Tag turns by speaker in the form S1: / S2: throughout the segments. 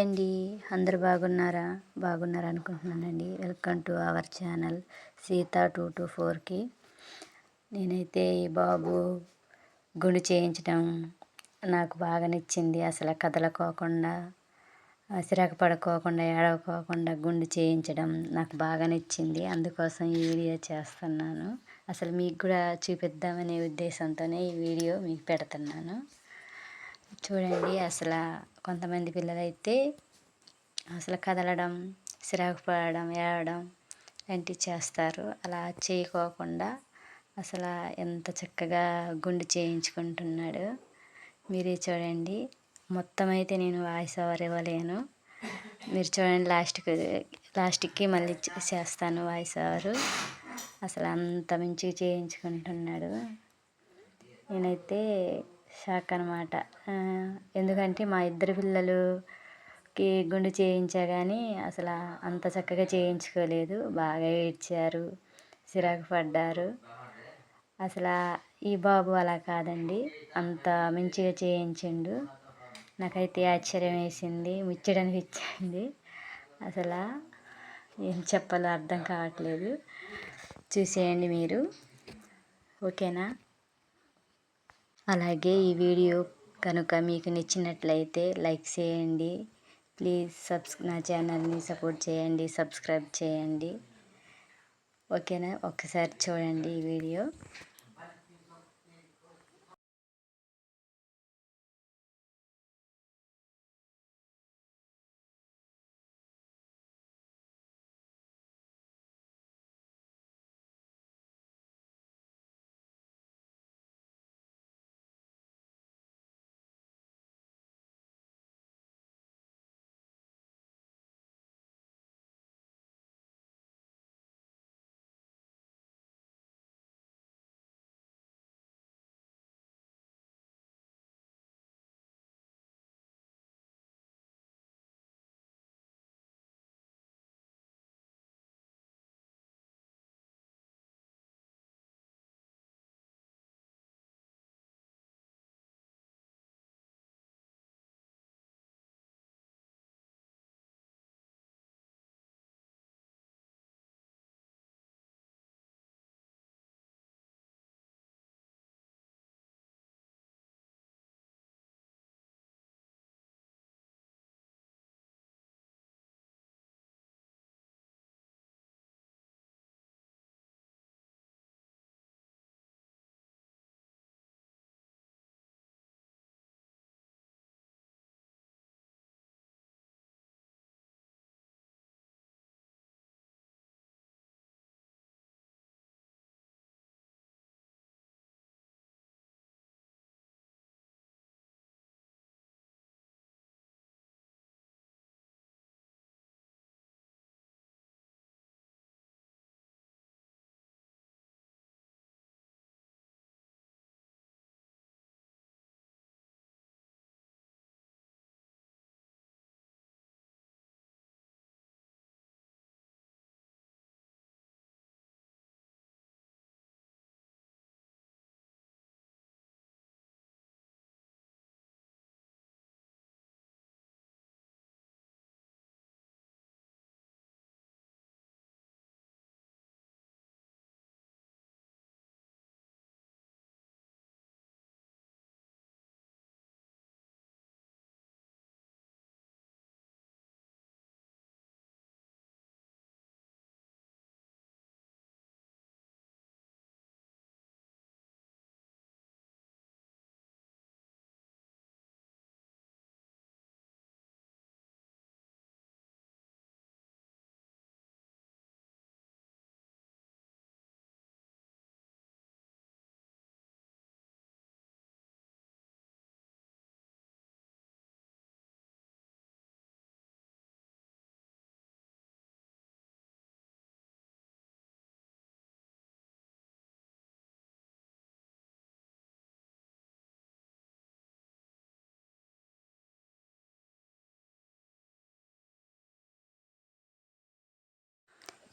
S1: అండి, అందరు బాగున్నారా? బాగున్నారా అనుకుంటున్నానండి. Welcome to our channel Sita 224కి. నేనైతే ఈ బాబు గుండు చేయించడం నాకు బాగా నచ్చింది. అసలు కదలకోకుండా, సిరాకు పడుకోకుండా, ఏడవకోకుండా గుండు చేయించడం నాకు బాగా నచ్చింది. అందుకోసం ఈ వీడియో చేస్తున్నాను. అసలు మీకు కూడా చూపిద్దామనే ఉద్దేశంతోనే ఈ వీడియో మీకు పెడుతున్నాను. చూడండి, అసలు కొంతమంది పిల్లలైతే అసలు కదలడం, సిరాకు పడడం, ఏడవడం లాంటివి చేస్తారు. అలా చేయకోకుండా అసలు ఎంత చక్కగా గుండు చేయించుకుంటున్నాడు. మీరే చూడండి. మొత్తం అయితే నేను వాయిస్ ఓవర్ ఇవ్వలేను. మీరు చూడండి, లాస్ట్కి మళ్ళీ చేస్తాను వాయిస్ ఓవరు. అసలు అంత మంచిగా చేయించుకుంటున్నాడు. నేనైతే షాక్ అనమాట. ఎందుకంటే మా ఇద్దరు పిల్లలుకి గుండు చేయించా కానీ అసలు అంత చక్కగా చేయించుకోలేదు. బాగా ఏడ్చారు, సిరాకు పడ్డారు. అసలు ఈ బాబు అలా కాదండి, అంత మంచిగా చేయించిండు. నాకైతే ఆశ్చర్యం వేసింది, ముచ్చటనిపించింది. అసలు ఏం చెప్పాలో అర్థం కావట్లేదు. చూసేయండి మీరు, ఓకేనా? అలాగే ఈ వీడియో కనుక మీకు నచ్చినట్లయితే లైక్ చేయండి. ప్లీజ్ నా ఛానల్ని సపోర్ట్ చేయండి, సబ్స్క్రైబ్ చేయండి, ఓకేనా? ఒక్కసారి చూడండి ఈ వీడియో.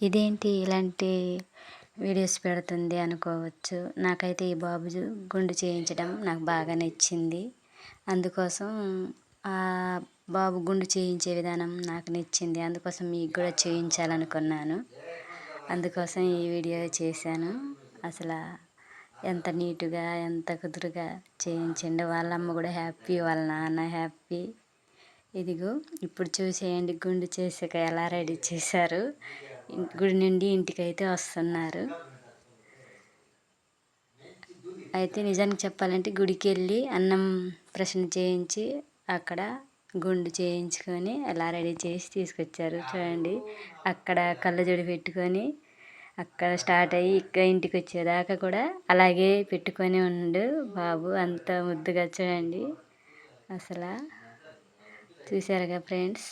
S1: ఇదేంటి ఇలాంటి వీడియోస్ పెడుతుంది అనుకోవచ్చు. నాకైతే ఈ బాబు గుండు చేయించడం నాకు బాగా నచ్చింది. అందుకోసం ఆ బాబు గుండు చేయించే విధానం నాకు నచ్చింది, అందుకోసం మీకు కూడా చేయించాలనుకున్నాను. అందుకోసం ఈ వీడియో చేశాను. అసలు ఎంత నీట్గా ఎంత కుదురుగా చేయించండి. వాళ్ళ అమ్మ కూడా హ్యాపీ, వాళ్ళ నాన్న హ్యాపీ. ఇదిగో ఇప్పుడు చూసేయండి గుండు చేసాక ఎలా రెడీ చేశారు. గుడి నుండి ఇంటికైతే వస్తున్నారు. అయితే నిజానికి చెప్పాలంటే గుడికి వెళ్ళి అన్నం ప్రశ్న చేయించి అక్కడ గుండు చేయించుకొని అలా రెడీ చేసి తీసుకొచ్చారు. చూడండి అక్కడ కళ్ళజోడు పెట్టుకొని అక్కడ స్టార్ట్ అయ్యి ఇక్కడ ఇంటికి వచ్చేదాకా కూడా అలాగే పెట్టుకొని ఉండు బాబు, అంత ముద్దుగా. చూడండి అసలు చూసారుగా ఫ్రెండ్స్,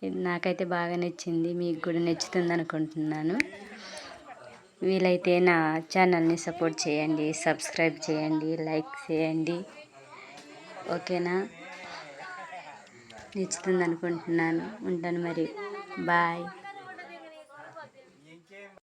S1: ఇది నాకైతే బాగా నచ్చింది, మీకు కూడా నచ్చుతుంది అనుకుంటున్నాను. వీలైతే నా ఛానల్ని సపోర్ట్ చేయండి, సబ్స్క్రైబ్ చేయండి, లైక్ చేయండి. ఓకేనా? నచ్చుతుంది అనుకుంటున్నాను. ఉంటాను మరి. బాయ్.